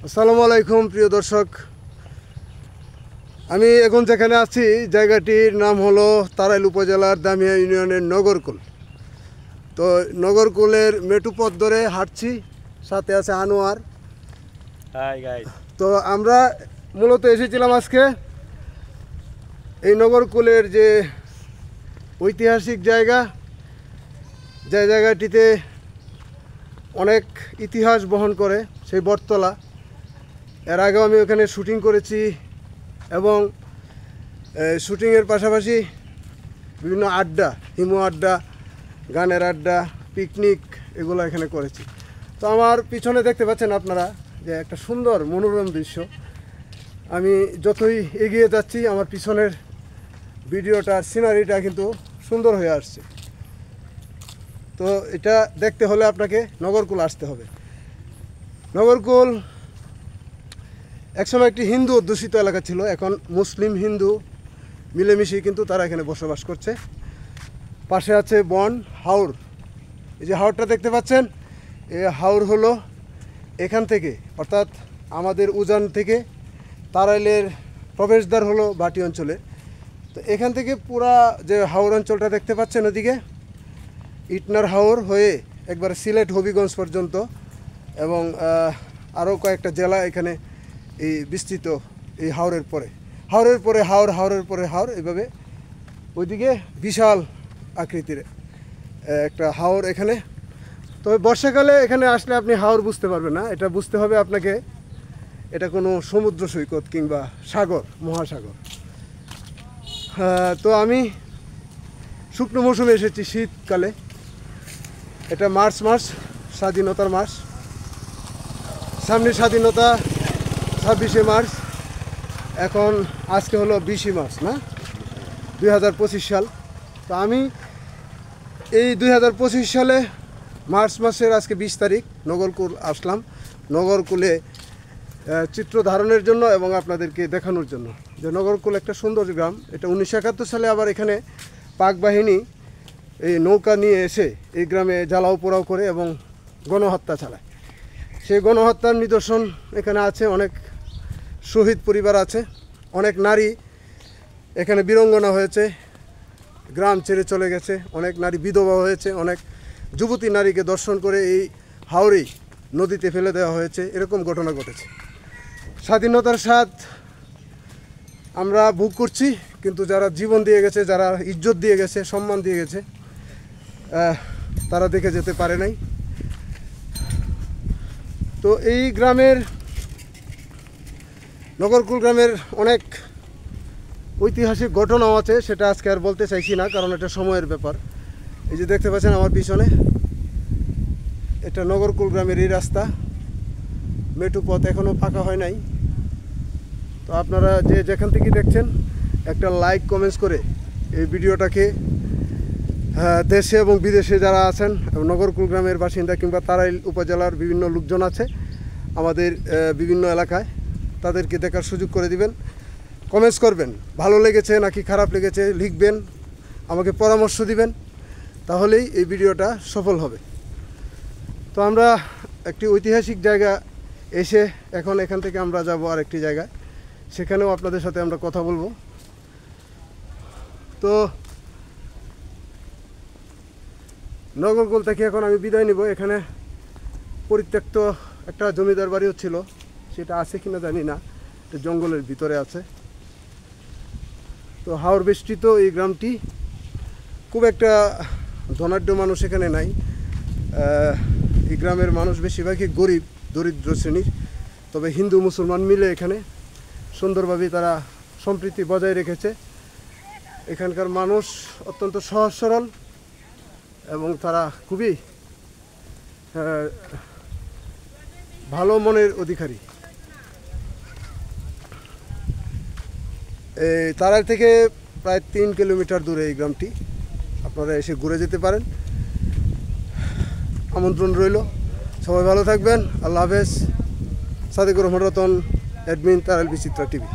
আসসালামু আলাইকুম প্রিয় দর্শক, আমি এখন যেখানে আছি জায়গাটির নাম হলো তারাইল উপজেলার দামিয়া ইউনিয়নের নগরকুল। তো নগরকুলের মেটু পথ ধরে হাঁটছি, সাথে আছে আনোয়ার। Hi guys. তো আমরা মূলত এসেছিলাম আজকে এই নগরকুলের যে ঐতিহাসিক জায়গা, যে জায়গাটিতে অনেক ইতিহাস বহন করে, সেই বটতলা। এর আগেও আমি ওখানে শুটিং করেছি এবং শুটিংয়ের পাশাপাশি বিভিন্ন আড্ডা, হিমু আড্ডা, গানের আড্ডা, পিকনিক এগুলো এখানে করেছি। তো আমার পিছনে দেখতে পাচ্ছেন আপনারা যে একটা সুন্দর মনোরম দৃশ্য। আমি যতই এগিয়ে যাচ্ছি আমার পিছনের ভিডিওটার সিনারিটা কিন্তু সুন্দর হয়ে আসছে। তো এটা দেখতে হলে আপনাকে নগরকুল আসতে হবে। নগরকুল একসময় একটি হিন্দু অধ্যুষিত এলাকা ছিল, এখন মুসলিম হিন্দু মিলেমিশে কিন্তু তারা এখানে বসবাস করছে। পাশে আছে বন হাওর। এই যে হাওরটা দেখতে পাচ্ছেন, এই হাওর হলো এখান থেকে, অর্থাৎ আমাদের উজান থেকে তারাইলের প্রবেশদ্বার হলো বাটি অঞ্চলে। তো এখান থেকে পুরা যে হাওর অঞ্চলটা দেখতে পাচ্ছেন ওদিকে ইটনার হাওর হয়ে একবার সিলেট হবিগঞ্জ পর্যন্ত এবং আরও কয়েকটা জেলা এখানে এই বিস্তৃত। এই হাওরের পরে হাওরের পরে হাওর, এইভাবে ওইদিকে বিশাল আকৃতির একটা হাওর এখানে। তবে বর্ষাকালে এখানে আসলে আপনি হাওর বুঝতে পারবেন না, এটা বুঝতে হবে আপনাকে এটা কোনো সমুদ্র সৈকত কিংবা সাগর, মহাসাগর। তো আমি শুকনো মৌসুমে এসেছি, শীতকালে। এটা মার্চ মাস, স্বাধীনতার মাস। সামনে স্বাধীনতা 26শে মার্চ, এখন আজকে হলো 20 মার্চ না, 2025 সাল। তো আমি এই 2025 সালে মার্চ মাসের আজকে 20 তারিখ নগরকুল আসলাম। নগরকুলে চিত্র ধারণের জন্য এবং আপনাদেরকে দেখানোর জন্য যে নগরকুল একটা সুন্দর গ্রাম। এটা 1971 সালে আবার এখানে পাক বাহিনী এই নৌকা নিয়ে এসে এই গ্রামে জ্বালাও পোড়াও করে এবং গণহত্যা চালায়। সেই গণহত্যার নিদর্শন এখানে আছে। অনেক শহীদ পরিবার আছে, অনেক নারী এখানে বীরাঙ্গনা হয়েছে, গ্রাম ছেড়ে চলে গেছে, অনেক নারী বিধবা হয়েছে, অনেক যুবতী নারীকে দর্শন করে এই হাওরেই নদীতে ফেলে দেওয়া হয়েছে। এরকম ঘটনা ঘটেছে। স্বাধীনতার স্বাদ আমরা ভোগ করছি, কিন্তু যারা জীবন দিয়ে গেছে, যারা ইজ্জত দিয়ে গেছে, সম্মান দিয়ে গেছে, তারা দেখে যেতে পারে নাই। তো এই গ্রামের, নগরকুল গ্রামের অনেক ঐতিহাসিক ঘটনাও আছে, সেটা আজকে আর বলতে চাইছি না, কারণ এটা সময়ের ব্যাপার। এই যে দেখতে পাচ্ছেন আমার পিছনে, এটা নগরকুল গ্রামের এই রাস্তা। মেটু পথ এখনও পাকা হয় নাই। তো আপনারা যে যেখান থেকে দেখছেন একটা লাইক কমেন্টস করে এই ভিডিওটাকে দেশে এবং বিদেশে যারা আছেন, নগরকুল গ্রামের বাসিন্দা কিংবা তারাইল উপজেলার বিভিন্ন লোকজন আছে আমাদের বিভিন্ন এলাকায়, তাদেরকে দেখার সুযোগ করে দিবেন। কমেন্টস করবেন, ভালো লেগেছে নাকি খারাপ লেগেছে লিখবেন, আমাকে পরামর্শ দিবেন, তাহলেই এই ভিডিওটা সফল হবে। তো আমরা একটি ঐতিহাসিক জায়গা এসে এখন এখান থেকে আমরা যাব আরেকটি জায়গায়, সেখানেও আপনাদের সাথে আমরা কথা বলবো। তো নগরকুল থেকে এখন আমি বিদায় নিব। এখানে পরিত্যক্ত একটা জমিদার বাড়িও ছিল, সেটা আছে কিনা জানি না, এটা জঙ্গলের ভিতরে আছে। তো হাওর বেষ্টিত এই গ্রামটি, খুব একটা ধনাঢ্য মানুষ এখানে নাই। এই গ্রামের মানুষ বেশিরভাগই গরিব, দরিদ্র শ্রেণীর। তবে হিন্দু মুসলমান মিলে এখানে সুন্দরভাবে তারা সম্প্রীতি বজায় রেখেছে। এখানকার মানুষ অত্যন্ত সহজ সরল এবং তারা খুবই ভালো মনের অধিকারী। এই তারাই থেকে প্রায় 3 কিলোমিটার দূরে এই গ্রামটি, আপনারা এসে ঘুরে যেতে পারেন। আমন্ত্রণ রইল। সবাই ভালো থাকবেন। আল্লাহ হাফেজ। সাদেকুর রহমান রতন, অ্যাডমিন তারাইল বিচিত্রা টিভি।